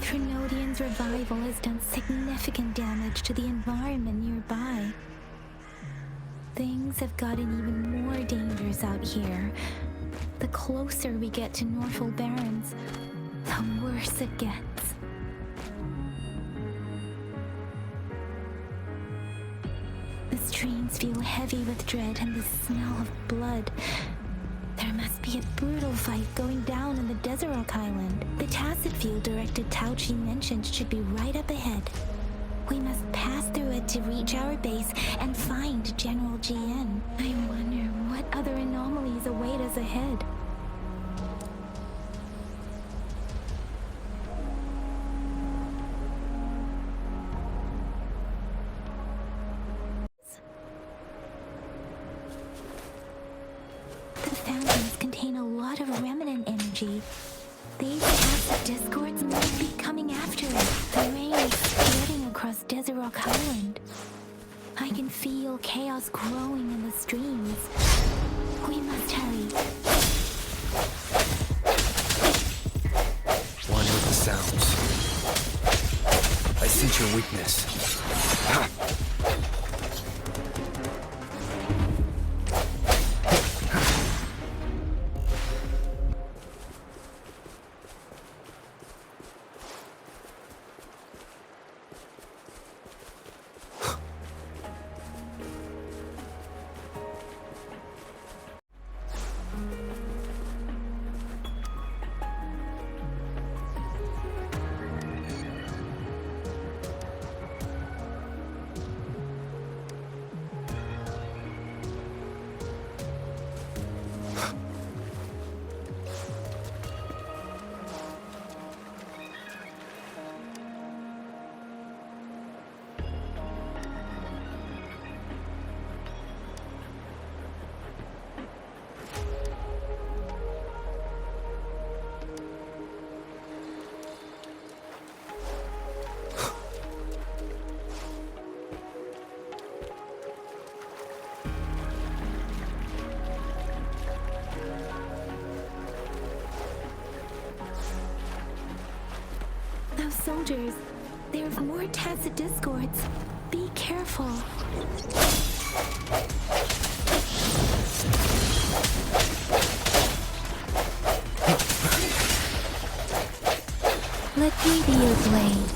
Trinodian's revival has done significant damage to the environment nearby. Things have gotten even more dangerous out here. The closer we get to Northful Barrens, the worse it gets. The streams feel heavy with dread and the smell of blood. There must be a brutal fight going down in the Desert Rock Island. The Tacit Field Director Tauchi mentioned should be right up ahead. We must pass through it to reach our base and find General GN. I wonder what other anomalies await us ahead. The fountains contain a lot of remnant energy. These acid discords might be coming after us. The rain is spreading across Desert Rock Island. I can feel chaos growing in the streams. We must hurry. One with the sounds. I sense your weakness. Ha! Those soldiers, there are more Tacit discords. Be careful. Let me be your blade.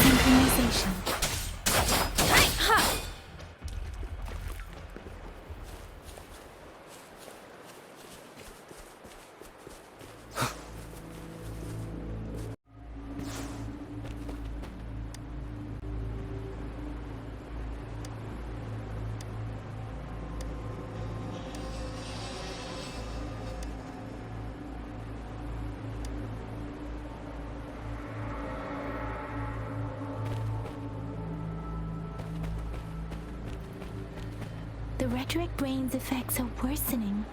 Synchronization. The rhetoric brain's effects are worsening.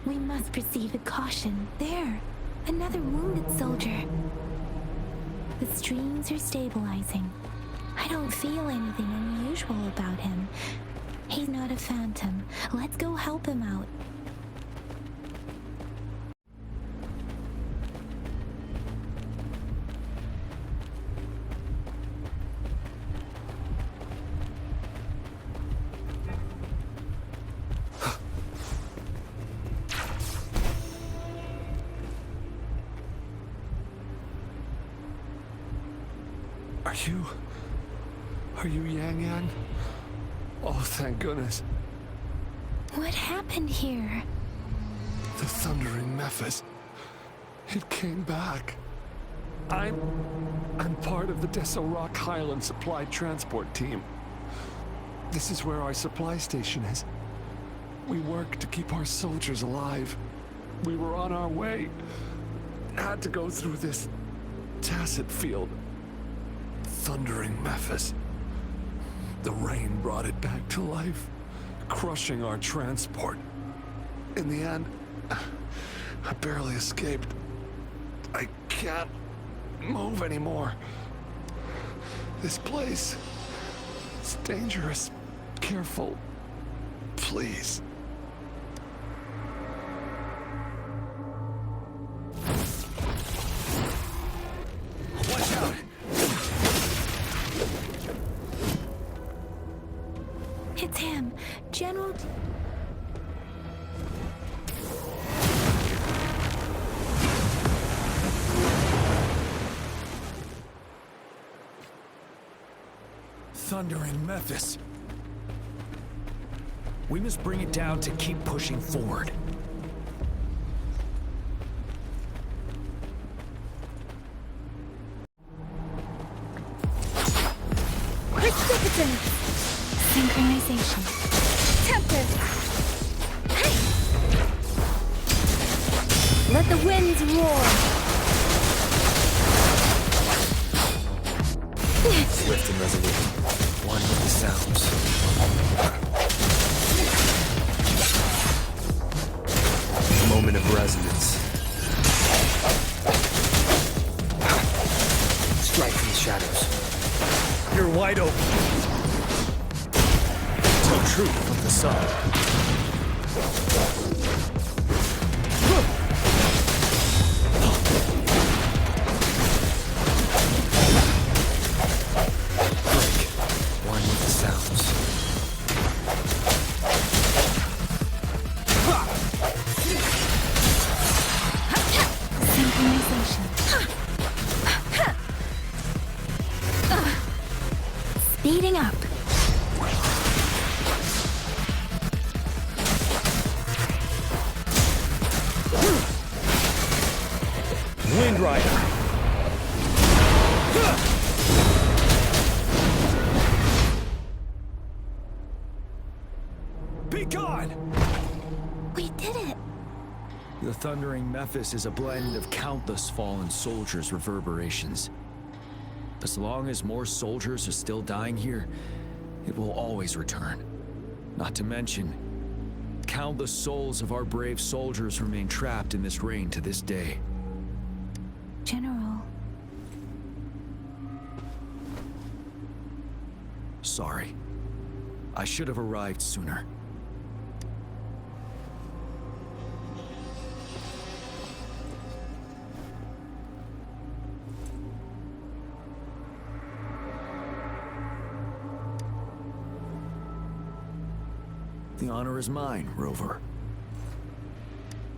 We must proceed with caution. There, another wounded soldier. The streams are stabilizing. I don't feel anything unusual about him. He's not a phantom. Let's go help him out. Are you Yang Yang? Oh, thank goodness. What happened here? The thundering Memphis. It came back. I'm part of the Desert Rock Highland supply transport team. This is where our supply station is. We work to keep our soldiers alive. We were on our way. Had to go through this Tacit Field. Thundering Memphis. The rain brought it back to life, crushing our transport. In the end, I barely escaped. I can't move anymore. This place is dangerous. Careful, please. It's him, General... Thundering Memphis. We must bring it down to keep pushing forward. Precipitant! Synchronization. Tempest! Hey! Let the winds roar! Swift and resolute. One with the sounds. Moment of resonance. Strike from the shadows. You're wide open. Tell truth from the sun. Speeding up. Wind Rider. Be gone! We did it. The Thundering Memphis is a blend of countless fallen soldiers' reverberations. As long as more soldiers are still dying here, it will always return. Not to mention, countless souls of our brave soldiers remain trapped in this rain to this day. General. Sorry. I should have arrived sooner. The honor is mine, Rover.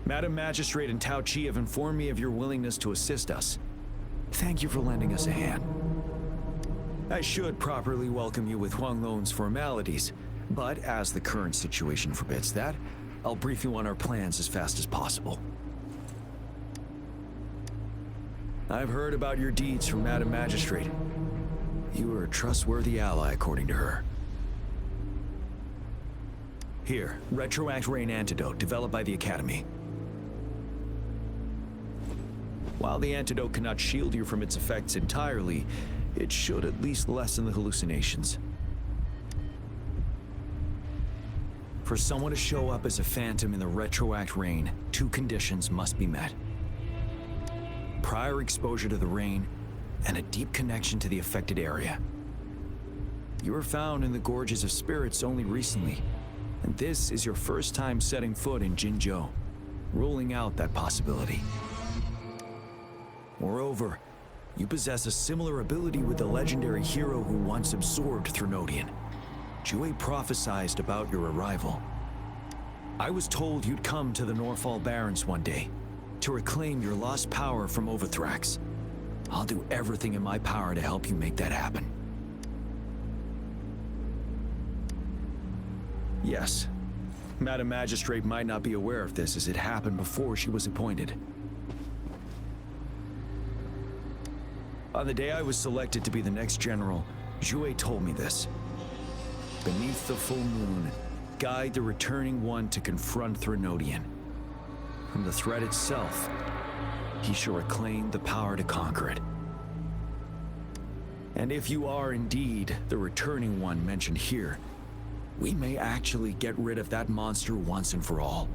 Madam Magistrate and Tao Chi have informed me of your willingness to assist us. Thank you for lending us a hand. I should properly welcome you with Huang Lon's formalities, but as the current situation forbids that, I'll brief you on our plans as fast as possible. I've heard about your deeds from Madam Magistrate. You are a trustworthy ally, according to her. Here, Retroact Rain Antidote, developed by the Academy. While the antidote cannot shield you from its effects entirely, it should at least lessen the hallucinations. For someone to show up as a phantom in the Retroact Rain, two conditions must be met. Prior exposure to the rain, and a deep connection to the affected area. You were found in the Gorges of Spirits only recently, and this is your first time setting foot in Jinzhou, ruling out that possibility. Moreover, you possess a similar ability with the legendary hero who once absorbed Threnodian. Jue prophesied about your arrival. I was told you'd come to the Norfall Barrens one day, to reclaim your lost power from Overthrax. I'll do everything in my power to help you make that happen. Yes, Madam Magistrate might not be aware of this as it happened before she was appointed. On the day I was selected to be the next general, Jue told me this. Beneath the full moon, guide the returning one to confront Threnodian. From the threat itself, he shall reclaim the power to conquer it. And if you are indeed the returning one mentioned here, we may actually get rid of that monster once and for all.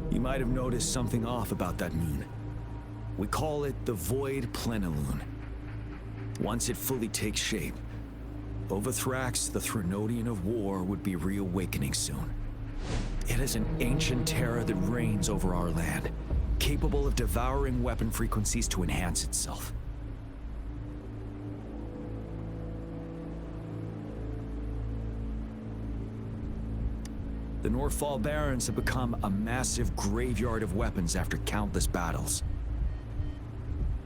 You might have noticed something off about that moon. We call it the Void Plenilune. Once it fully takes shape, Overthrax, the Threnodian of War, would be reawakening soon. It is an ancient terror that reigns over our land, capable of devouring weapon frequencies to enhance itself. The Northfall Barrens have become a massive graveyard of weapons after countless battles.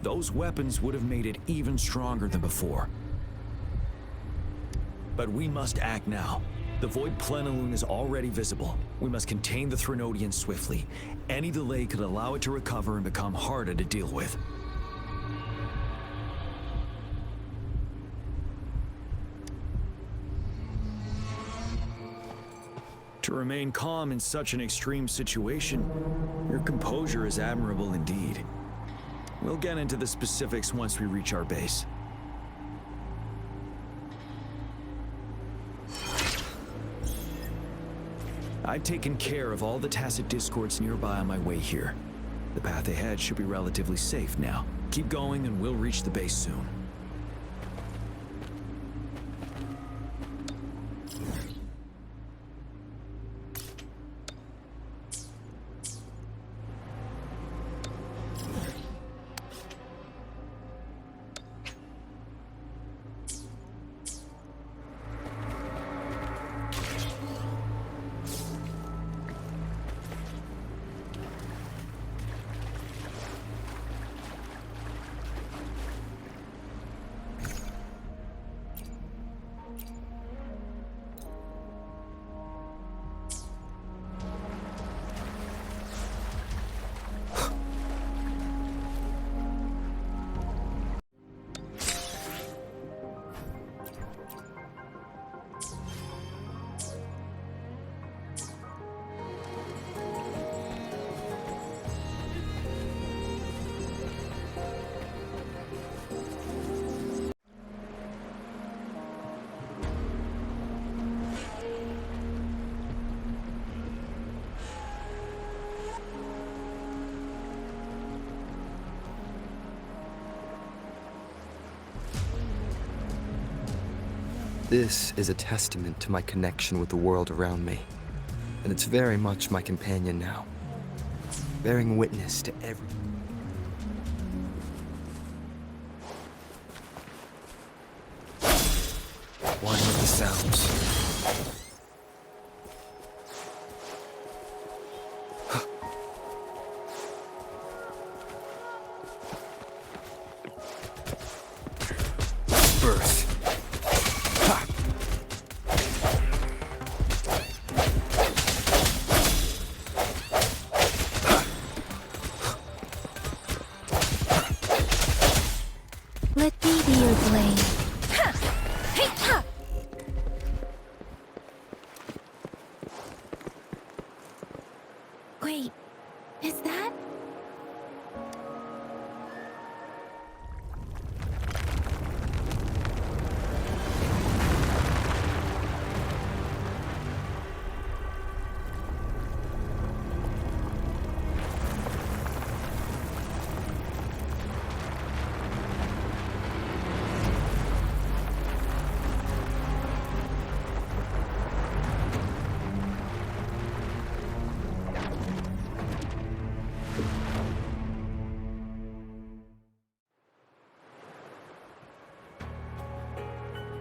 Those weapons would have made it even stronger than before. But we must act now. The Void Plenilune is already visible. We must contain the Threnodian swiftly. Any delay could allow it to recover and become harder to deal with. To remain calm in such an extreme situation, your composure is admirable indeed. We'll get into the specifics once we reach our base. I've taken care of all the tacit discords nearby on my way here. The path ahead should be relatively safe now. Keep going and we'll reach the base soon. This is a testament to my connection with the world around me, and it's very much my companion now, bearing witness to every... One of the sounds. Birth. Let me be your blade. Wait, is that?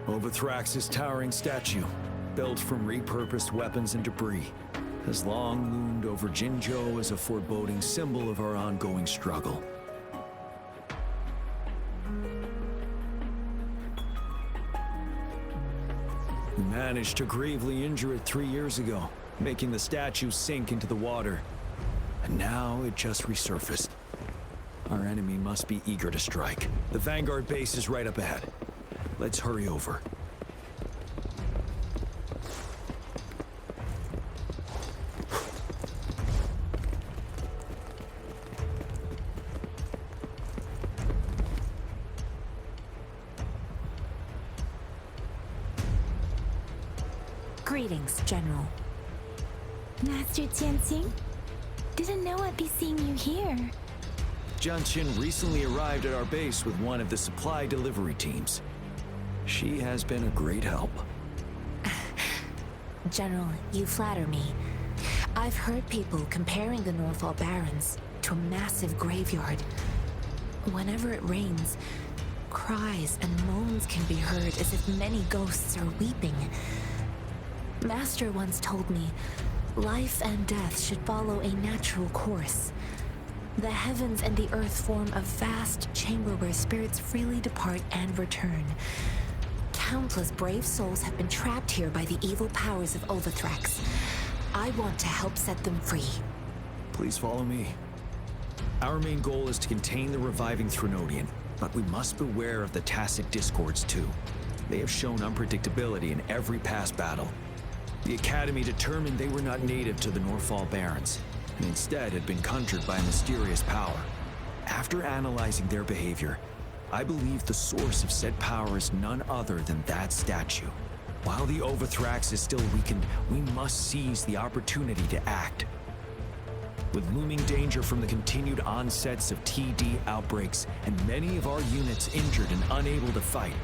Overthrax's towering statue, built from repurposed weapons and debris, has long loomed over Jinzhou as a foreboding symbol of our ongoing struggle. We managed to gravely injure it 3 years ago, making the statue sink into the water. And now it just resurfaced. Our enemy must be eager to strike. The Vanguard base is right up ahead. Let's hurry over. Greetings, General. Master Tianxing? Didn't know I'd be seeing you here. Jianqin recently arrived at our base with one of the supply delivery teams. She has been a great help. General, you flatter me. I've heard people comparing the Northfall Barrens to a massive graveyard. Whenever it rains, cries and moans can be heard as if many ghosts are weeping. Master once told me Life and death should follow a natural course. The heavens and the earth form a vast chamber where spirits freely depart and return. Countless brave souls have been trapped here by the evil powers of Overthrax. I want to help set them free. Please follow me. Our main goal is to contain the reviving Threnodian, but we must beware of the Tacit discords too. They have shown unpredictability in every past battle. The Academy determined they were not native to the Norfall Barrens, and instead had been conjured by a mysterious power. After analyzing their behavior, I believe the source of said power is none other than that statue. While the Overthrax is still weakened, we must seize the opportunity to act. With looming danger from the continued onsets of TD outbreaks and many of our units injured and unable to fight,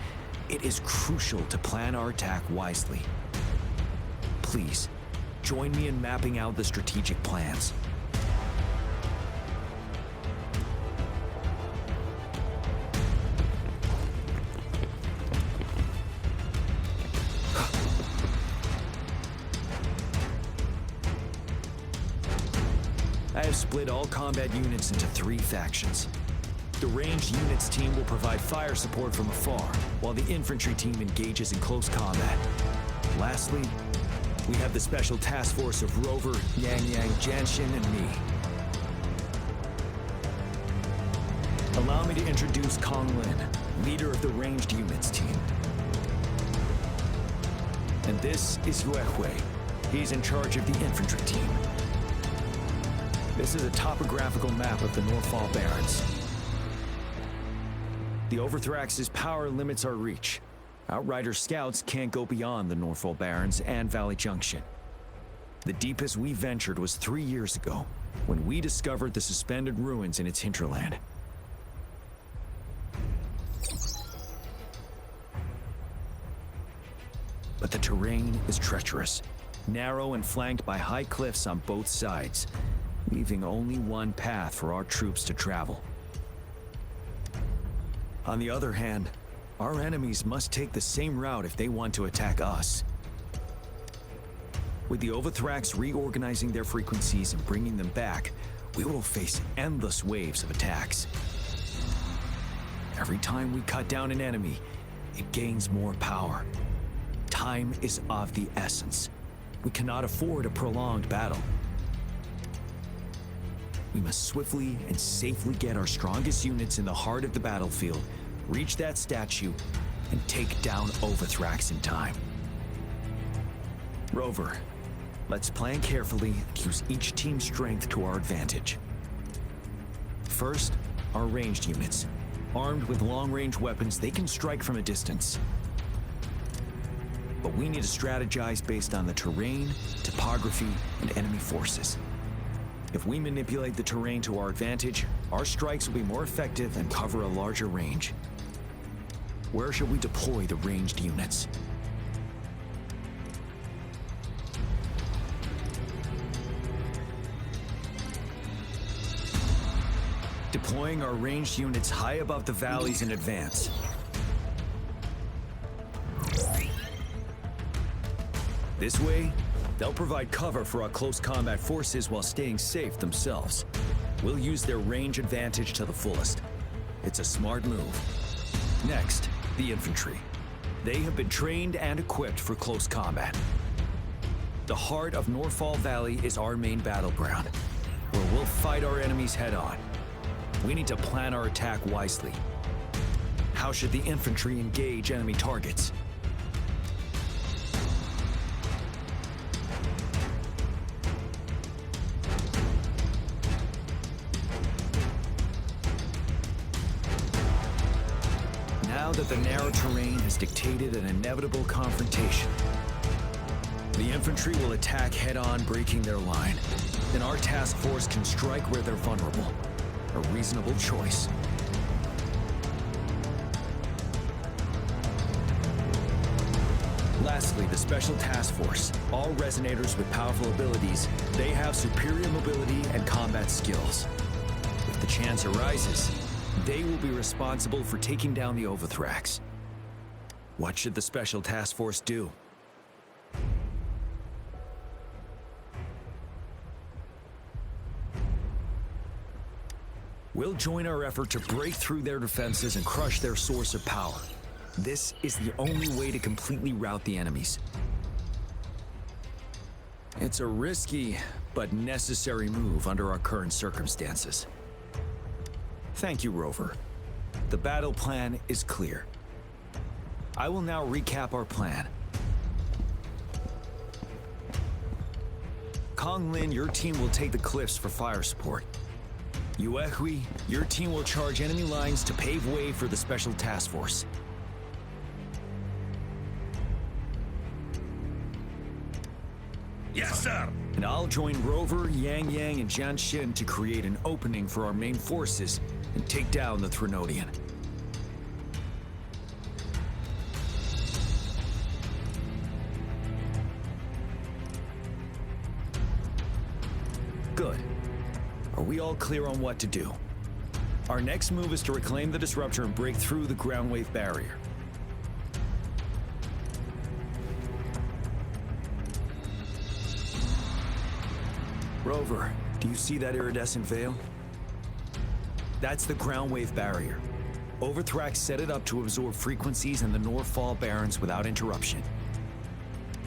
it is crucial to plan our attack wisely. Please, join me in mapping out the strategic plans. I have split all combat units into 3 factions. The ranged units team will provide fire support from afar, while the infantry team engages in close combat. Lastly, we have the special task force of Rover, Yang Yang, Janshin, and me. Allow me to introduce Kong Lin, leader of the ranged units team. And this is Yue Hui. He's in charge of the infantry team. This is a topographical map of the Norfall Barrens. The Overthrax's power limits our reach. Outrider scouts can't go beyond the Norfall Barrens and Valley Junction. The deepest we ventured was 3 years ago, when we discovered the suspended ruins in its hinterland. But the terrain is treacherous, narrow and flanked by high cliffs on both sides, leaving only one path for our troops to travel. On the other hand, our enemies must take the same route if they want to attack us. With the Overthrax reorganizing their frequencies and bringing them back, we will face endless waves of attacks. Every time we cut down an enemy, it gains more power. Time is of the essence. We cannot afford a prolonged battle. We must swiftly and safely get our strongest units in the heart of the battlefield, reach that statue, and take down Overthrax in time. Rover, let's plan carefully and use each team's strength to our advantage. First, our ranged units. Armed with long-range weapons, they can strike from a distance. But we need to strategize based on the terrain, topography, and enemy forces. If we manipulate the terrain to our advantage, our strikes will be more effective and cover a larger range. Where should we deploy the ranged units? Deploying our ranged units high above the valleys in advance. This way, they'll provide cover for our close combat forces while staying safe themselves. We'll use their range advantage to the fullest. It's a smart move. Next, the infantry. They have been trained and equipped for close combat. The heart of Norfall Valley is our main battleground, where we'll fight our enemies head-on. We need to plan our attack wisely. How should the infantry engage enemy targets? Now that the narrow terrain has dictated an inevitable confrontation, the infantry will attack head-on, breaking their line. Then our task force can strike where they're vulnerable. A reasonable choice. Lastly, the Special Task Force. All resonators with powerful abilities, they have superior mobility and combat skills. If the chance arises, they will be responsible for taking down the Overthrax. What should the Special Task Force do? We'll join our effort to break through their defenses and crush their source of power. This is the only way to completely rout the enemies. It's a risky but necessary move under our current circumstances. Thank you, Rover. The battle plan is clear. I will now recap our plan. Kong Lin, your team will take the cliffs for fire support. Yuehui, your team will charge enemy lines to pave way for the special task force. Yes, sir! And I'll join Rover, Yang Yang, and Jian Xin to create an opening for our main forces and take down the Threnodian. Good. Are we all clear on what to do? Our next move is to reclaim the Disruptor and break through the ground wave barrier. Rover, do you see that iridescent veil? That's the ground wave barrier. Overthrax set it up to absorb frequencies in the Northfall Barrens without interruption.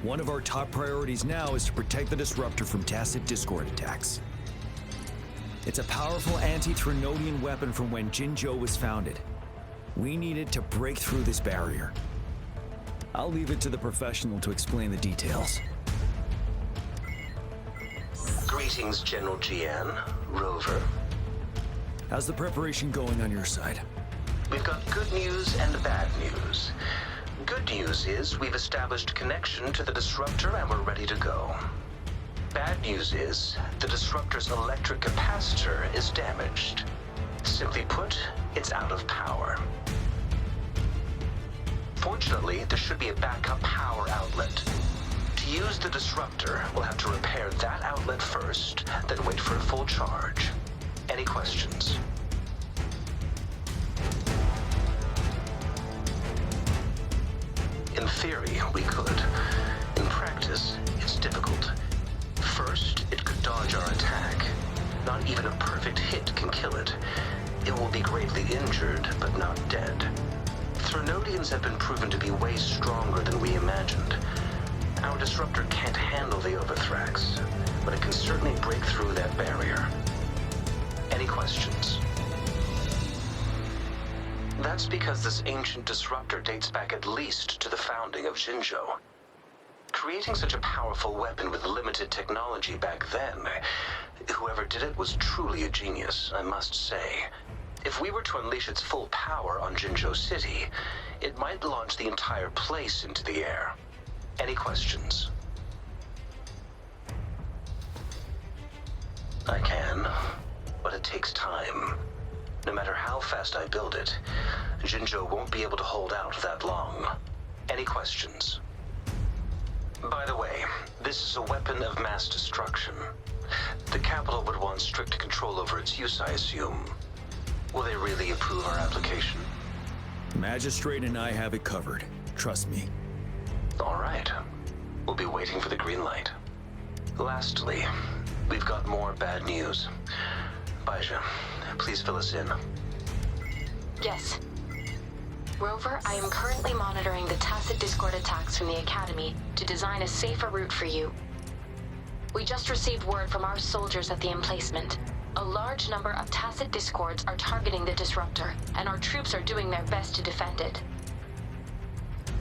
One of our top priorities now is to protect the Disruptor from tacit Discord attacks. It's a powerful anti-Threnodian weapon from when Jinzhou was founded. We need it to break through this barrier. I'll leave it to the professional to explain the details. Greetings, General Jian, Rover. How's the preparation going on your side? We've got good news and bad news. Good news is we've established connection to the Disruptor and we're ready to go. Bad news is the Disruptor's electric capacitor is damaged. Simply put, it's out of power. Fortunately, there should be a backup power outlet. To use the Disruptor, we'll have to repair that outlet first, then wait for a full charge. Any questions? In theory, we could. In practice, it's difficult. First, it could dodge our attack. Not even a perfect hit can kill it. It will be greatly injured, but not dead. Threnodians have been proven to be way stronger than we imagined. Our Disruptor can't handle the Overthrax, but it can certainly break through that barrier. Any questions? That's because this ancient Disruptor dates back at least to the founding of Jinzhou. Creating such a powerful weapon with limited technology back then, whoever did it was truly a genius, I must say. If we were to unleash its full power on Jinzhou City, it might launch the entire place into the air. Any questions? I can, but it takes time. No matter how fast I build it, Jinzhou won't be able to hold out that long. Any questions? By the way, this is a weapon of mass destruction. The capital would want strict control over its use, I assume. Will they really approve our application? Magistrate and I have it covered. Trust me. All right. We'll be waiting for the green light. Lastly, we've got more bad news. Baizha, please fill us in. Yes. Rover, I am currently monitoring the tacit Discord attacks from the Academy to design a safer route for you. We just received word from our soldiers at the emplacement. A large number of tacit Discords are targeting the Disruptor, and our troops are doing their best to defend it.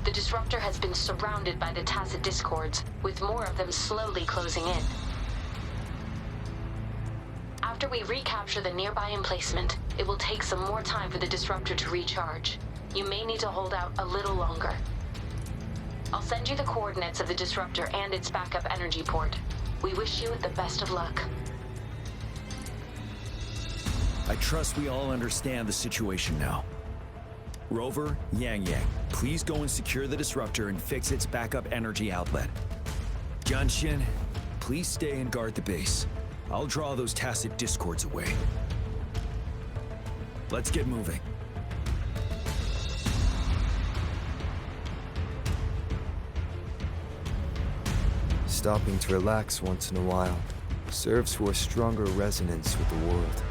The Disruptor has been surrounded by the tacit Discords, with more of them slowly closing in. After we recapture the nearby emplacement, it will take some more time for the Disruptor to recharge. You may need to hold out a little longer. I'll send you the coordinates of the Disruptor and its backup energy port. We wish you the best of luck. I trust we all understand the situation now. Rover, Yang Yang, please go and secure the Disruptor and fix its backup energy outlet. Jian Xin, please stay and guard the base. I'll draw those tacit Discords away. Let's get moving. Stopping to relax once in a while serves for a stronger resonance with the world.